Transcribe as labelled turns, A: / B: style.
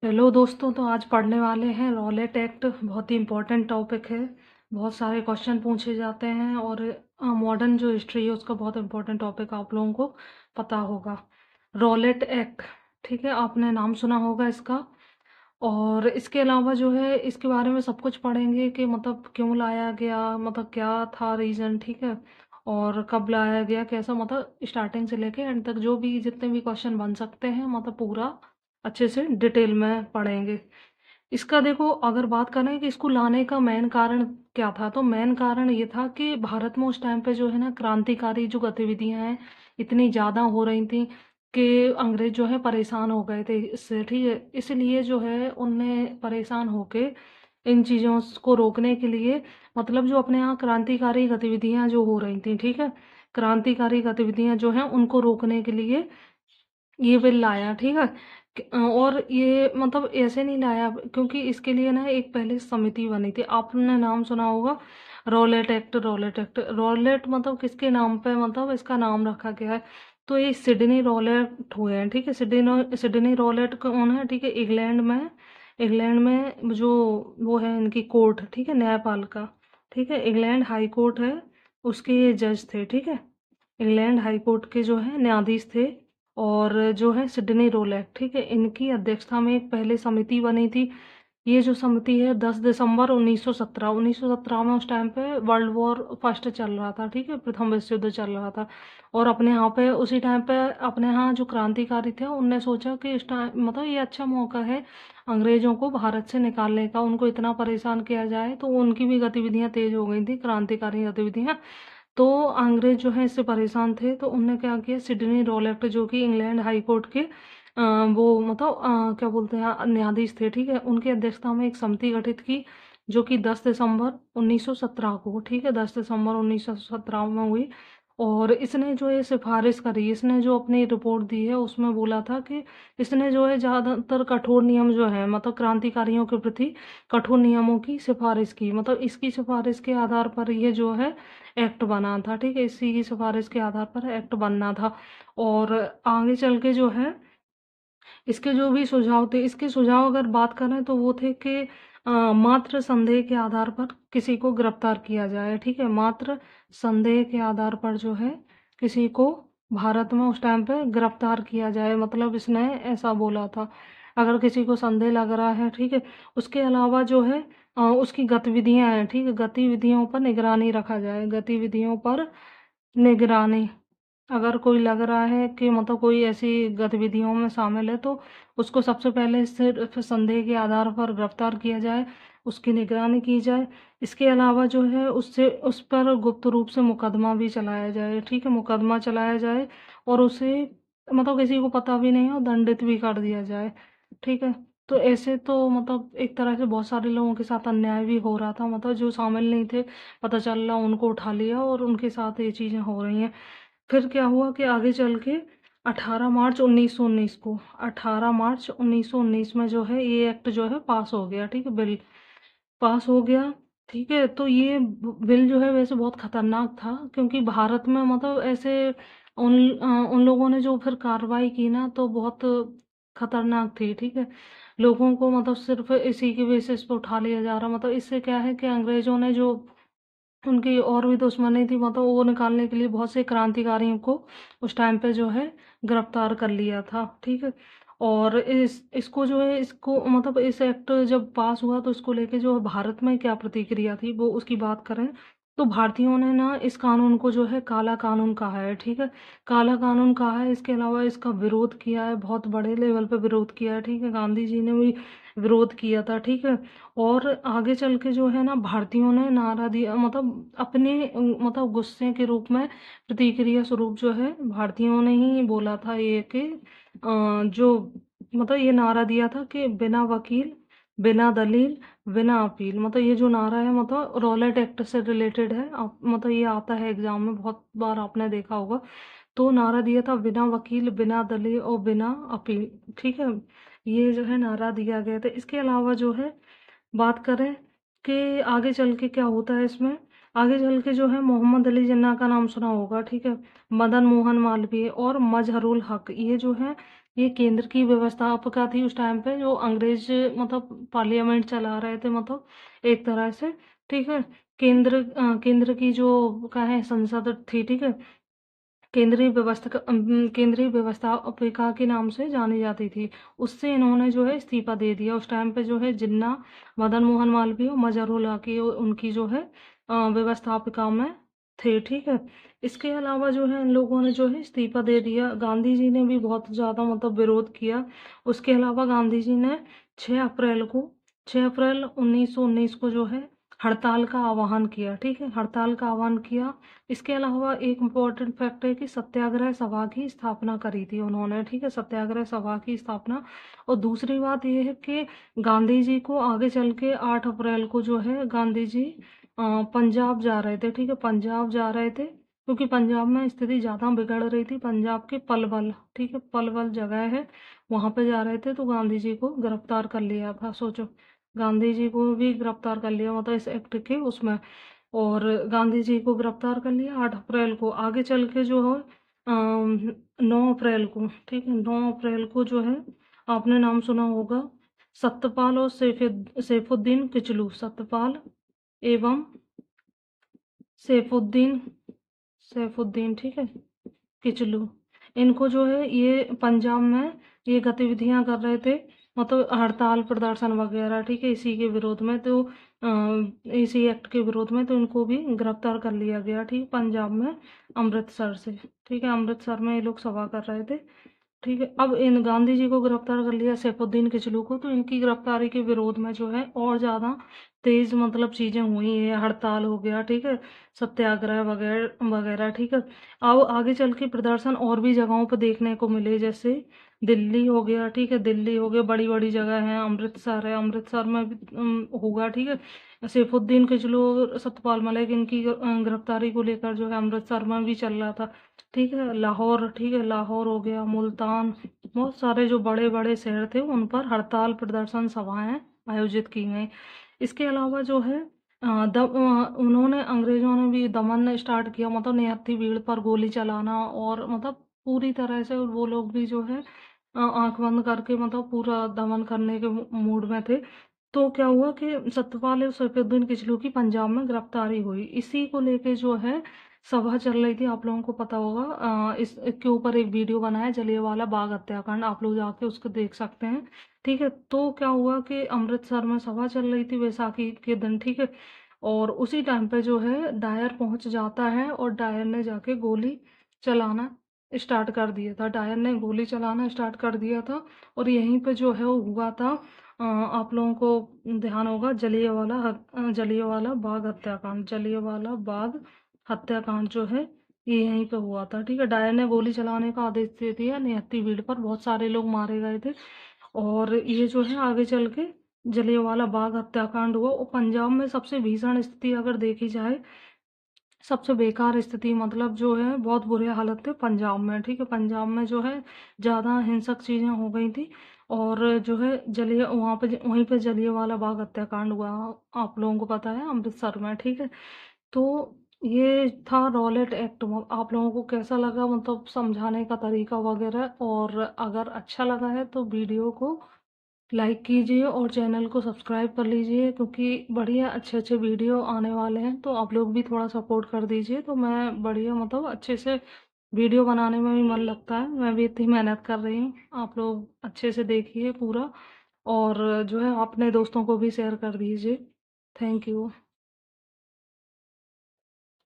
A: Hello दोस्तों, तो आज पढ़ने वाले हैं रॉलेट एक्ट। बहुत ही इम्पोर्टेंट टॉपिक है। बहुत सारे क्वेश्चन पूछे जाते हैं और मॉडर्न जो हिस्ट्री है उसका बहुत इम्पोर्टेंट टॉपिक आप लोगों को पता होगा। रॉलेट एक्ट, ठीक है, आपने नाम सुना होगा इसका। और इसके अलावा जो है इसके बारे में सब कुछ पढ़ेंगे कि मतलब क्यों लाया गया, मतलब क्या था रीज़न, ठीक है, और कब लाया गया, कैसा, मतलब स्टार्टिंग से लेके एंड तक जो भी जितने भी क्वेश्चन बन सकते हैं, मतलब पूरा अच्छे से डिटेल में पढ़ेंगे। इसका देखो, अगर बात करें कि इसको लाने का मेन कारण क्या था, तो मेन कारण ये था कि भारत में उस टाइम पे जो है ना क्रांतिकारी जो गतिविधियां हैं इतनी ज़्यादा हो रही थी कि अंग्रेज जो है परेशान हो गए थे इससे, ठीक है। इसलिए जो है उनने परेशान होके इन चीज़ों को रोकने के लिए, मतलब जो अपने यहाँ क्रांतिकारी गतिविधियां जो हो रही थी, ठीक है, क्रांतिकारी गतिविधियां जो हैं उनको रोकने के लिए ये बिल लाया, ठीक है। और ये मतलब ऐसे नहीं लाया, क्योंकि इसके लिए ना एक पहले समिति बनी थी। आपने नाम सुना होगा Rowlatt act. Rowlatt act, Rowlatt मतलब किसके नाम पे, मतलब इसका नाम रखा गया है। तो ये सिडनी रॉलेट हुए हैं, ठीक है। सिडनी सिडनी रॉलेट कौन है, ठीक है, इंग्लैंड में जो वो है इनकी कोर्ट, ठीक है, न्यायपालिका, ठीक है, इंग्लैंड हाई कोर्ट है, उसके ये जज थे, ठीक है। इंग्लैंड हाई कोर्ट के जो है न्यायाधीश थे। और जो है सिडनी रोलैक, ठीक है, इनकी अध्यक्षता में एक पहले समिति बनी थी। ये जो समिति है 10 दिसंबर 1917 में, उस टाइम पे वर्ल्ड वॉर फर्स्ट चल रहा था, ठीक है, प्रथम विश्व युद्ध चल रहा था। और अपने यहाँ पे उसी टाइम पे अपने यहाँ जो क्रांतिकारी थे उनने सोचा कि इस टाइम मतलब ये अच्छा मौका है अंग्रेजों को भारत से निकालने का, उनको इतना परेशान किया जाए। तो उनकी भी गतिविधियां तेज हो गई थी, क्रांतिकारी गतिविधियां। तो अंग्रेज जो है इससे परेशान थे, तो उनने क्या किया, सिडनी रॉलेट जो कि इंग्लैंड हाई कोर्ट के वो मतलब क्या बोलते हैं न्यायाधीश थे, ठीक है, उनकी अध्यक्षता में एक समिति गठित की, जो कि 10 दिसंबर 1917 को, ठीक है, 10 दिसंबर 1917 में हुई। और इसने जो है सिफारिश करी, इसने जो अपनी रिपोर्ट दी है उसमें बोला था कि इसने जो है ज़्यादातर कठोर नियम जो है, मतलब क्रांतिकारियों के प्रति कठोर नियमों की सिफारिश की। मतलब इसकी सिफारिश के आधार पर ये जो है एक्ट बना था, ठीक है, इसी की सिफारिश के आधार पर एक्ट बनना था। और आगे चल के जो है इसके जो भी सुझाव थे, इसके सुझाव अगर बात करें तो वो थे कि मात्र संदेह के आधार पर किसी को गिरफ्तार किया जाए, ठीक है, मात्र संदेह के आधार पर जो है किसी को भारत में उस टाइम पे गिरफ्तार किया जाए, मतलब इसने ऐसा बोला था। अगर किसी को संदेह लग रहा है, ठीक है, उसके अलावा जो है उसकी गतिविधियां हैं, ठीक है, गतिविधियों पर निगरानी रखा जाए, गतिविधियों पर निगरानी। अगर कोई लग रहा है कि मतलब कोई ऐसी गतिविधियों में शामिल है तो उसको सबसे पहले सिर्फ संदेह के आधार पर गिरफ्तार किया जाए, उसकी निगरानी की जाए। इसके अलावा जो है उससे उस पर गुप्त रूप से मुकदमा भी चलाया जाए, ठीक है, मुकदमा चलाया जाए और उसे मतलब किसी को पता भी नहीं हो, दंडित भी कर दिया जाए, ठीक है। तो ऐसे तो मतलब एक तरह से बहुत सारे लोगों के साथ अन्याय भी हो रहा था, मतलब जो शामिल नहीं थे पता चल रहा उनको उठा लिया और उनके साथ ये चीज़ें हो रही हैं। फिर क्या हुआ कि आगे चल के 18 मार्च 1919 को, 18 मार्च 1919 में जो है ये एक्ट जो है पास हो गया, ठीक है, बिल पास हो गया, ठीक है। तो ये बिल जो है वैसे बहुत खतरनाक था, क्योंकि भारत में मतलब ऐसे उन लोगों ने जो फिर कार्रवाई की ना तो बहुत खतरनाक थी, ठीक है। लोगों को मतलब सिर्फ इसी के बेसिस पे उठा लिया जा रहा, मतलब इससे क्या है कि अंग्रेजों ने जो उनकी और भी दुश्मनी थी, मतलब वो निकालने के लिए बहुत से क्रांतिकारियों को उस टाइम पे जो है गिरफ्तार कर लिया था, ठीक है। और इस इसको जो है इसको मतलब इस एक्ट जब पास हुआ तो इसको लेके जो भारत में क्या प्रतिक्रिया थी वो उसकी बात करें तो भारतीयों ने ना इस कानून को जो है काला कानून कहा है, ठीक है, काला कानून कहा है। इसके अलावा इसका विरोध किया है, बहुत बड़े लेवल पे विरोध किया है, ठीक है, गांधी जी ने भी विरोध किया था, ठीक है। और आगे चल के जो है ना भारतीयों ने नारा दिया, मतलब अपने मतलब गुस्से के रूप में प्रतिक्रिया स्वरूप जो है भारतीयों ने ही बोला था ये कि जो मतलब ये नारा दिया था कि बिना वकील, बिना दलील, बिना अपील, मतलब ये जो नारा है मतलब रॉलेट एक्ट से रिलेटेड है। मतलब ये आता है एग्जाम में, बहुत बार आपने देखा होगा। तो नारा दिया था बिना वकील, बिना दलील और बिना अपील, ठीक है, ये जो है नारा दिया गया था। इसके अलावा जो है बात करें कि आगे चल के क्या होता है इसमें, आगे चल के जो है मोहम्मद अली जिन्ना का नाम सुना होगा, ठीक है, मदन मोहन मालवीय और मजहरुल हक, ये जो है ये केंद्र की व्यवस्थापिका थी उस टाइम पे, जो अंग्रेज मतलब पार्लियामेंट चला रहे थे, मतलब एक तरह से, ठीक है। केंद्र की जो क्या है संसद थी, ठीक है, केंद्रीय व्यवस्थापिका के नाम से जानी जाती थी। उससे इन्होंने जो है इस्तीफा दे दिया। उस टाइम पे जो है जिन्ना, मदन मोहन मालवीय और मजरूल की उनकी जो है व्यवस्थापिका में थे, ठीक है। इसके अलावा जो है इन लोगों ने जो है इस्तीफा दे दिया। गांधी जी ने भी बहुत ज़्यादा मतलब विरोध किया। उसके अलावा गांधी जी ने 6 अप्रैल को 6 अप्रैल 1919 को जो है हड़ताल का आह्वान किया, ठीक है, हड़ताल का आह्वान किया। इसके अलावा एक इम्पोर्टेंट फैक्ट है कि सत्याग्रह सभा की स्थापना करी थी उन्होंने, ठीक है, सत्याग्रह सभा की स्थापना। और दूसरी बात ये है कि गांधी जी को आगे चल के 8 अप्रैल को जो है गांधी जी पंजाब जा रहे थे, ठीक है, पंजाब जा रहे थे, क्योंकि पंजाब में स्थिति ज़्यादा बिगड़ रही थी। पंजाब के पलवल, ठीक है, पलवल जगह है, वहाँ पे जा रहे थे, तो गांधी जी को गिरफ्तार कर लिया था। सोचो, गांधी जी को भी गिरफ्तार कर लिया, मतलब इस एक्ट के उसमें। और गांधी जी को गिरफ्तार कर लिया 8 अप्रैल को। आगे चल के जो है 9 अप्रैल को, ठीक है, 9 अप्रैल को जो है आपने नाम सुना होगा, सत्यपाल और सैफुद्दीन किचलू, सत्यपाल एवं सैफुद्दीन सैफुद्दीन, ठीक है, किचलू। इनको जो है ये पंजाब में ये गतिविधियां कर रहे थे, मतलब हड़ताल प्रदर्शन वगैरह, ठीक है, इसी के विरोध में। तो इसी एक्ट के विरोध में तो इनको भी गिरफ्तार कर लिया गया, ठीक, पंजाब में अमृतसर से, ठीक है, अमृतसर में ये लोग सभा कर रहे थे, ठीक है। अब इन गांधी जी को गिरफ्तार कर लिया, सैफुद्दीन किचलू को, तो इनकी गिरफ्तारी के विरोध में जो है और ज़्यादा तेज मतलब चीज़ें हुई हैं, हड़ताल हो गया, ठीक है, सत्याग्रह वगैरह वगैरह, ठीक है। अब आगे चल के प्रदर्शन और भी जगहों पर देखने को मिले, जैसे दिल्ली हो गया, ठीक है, दिल्ली हो गया, बड़ी बड़ी जगह है, अमृतसर है, अमृतसर में भी होगा, ठीक है। सैफुद्दीन किचलू और सत्यपाल मलिक, इनकी गिरफ्तारी को लेकर जो है अमृतसर में भी चल रहा था, ठीक है। लाहौर, ठीक है, लाहौर हो गया, मुल्तान, बहुत सारे जो बड़े बड़े शहर थे उन पर हड़ताल प्रदर्शन सभाएं आयोजित की गई। इसके अलावा जो है उन्होंने, अंग्रेजों ने भी दमन स्टार्ट किया, मतलब निहत्थी भीड़ पर गोली चलाना, और मतलब पूरी तरह से वो लोग भी जो है आंख बंद करके मतलब पूरा दमन करने के मूड में थे। तो क्या हुआ कि सत्यपाल और सैफुद्दीन किचलू की पंजाब में गिरफ्तारी हुई। इसी को लेके जो है सभा चल रही थी, आप लोगों को पता होगा। इसके ऊपर एक वीडियो बना है, जलियांवाला बाग हत्याकांड, आप लोग जाके उसको देख सकते हैं, ठीक है। तो क्या हुआ कि अमृतसर में सभा चल रही थी वैसाखी के दिन, ठीक है। और उसी टाइम पे जो है डायर पहुंच जाता है, और डायर ने जाके गोली चलाना स्टार्ट कर दिया था, डायर ने गोली चलाना स्टार्ट कर दिया था। और यहीं पे जो है वो हुआ था, आप लोगों को ध्यान होगा, जलियांवाला बाग हत्याकांड, जलियांवाला बाग हत्याकांड जो है ये यहीं पे हुआ था, ठीक है। डायर ने गोली चलाने का आदेश दे दिया, निहत्थी भीड़ पर बहुत सारे लोग मारे गए थे। और ये जो है आगे चल के जलियांवाला बाग हत्याकांड हुआ। और पंजाब में सबसे भीषण स्थिति अगर देखी जाए, सबसे बेकार स्थिति, मतलब जो है बहुत बुरे हालत थे पंजाब में, ठीक है। पंजाब में जो है ज़्यादा हिंसक चीज़ें हो गई थी। और जो है वहीं पे जलियांवाला बाग हत्याकांड हुआ, आप लोगों को पता है, अमृतसर में, ठीक है। तो ये था रॉलेट एक्ट। आप लोगों को कैसा लगा, मतलब समझाने का तरीका वगैरह? और अगर अच्छा लगा है तो वीडियो को लाइक कीजिए और चैनल को सब्सक्राइब कर लीजिए, क्योंकि बढ़िया अच्छे अच्छे वीडियो आने वाले हैं। तो आप लोग भी थोड़ा सपोर्ट कर दीजिए, तो मैं बढ़िया मतलब अच्छे से वीडियो बनाने में भी मन लगता है, मैं भी इतनी मेहनत कर रही हूँ। आप लोग अच्छे से देखिए पूरा, और जो है अपने दोस्तों को भी शेयर कर दीजिए। Thank you.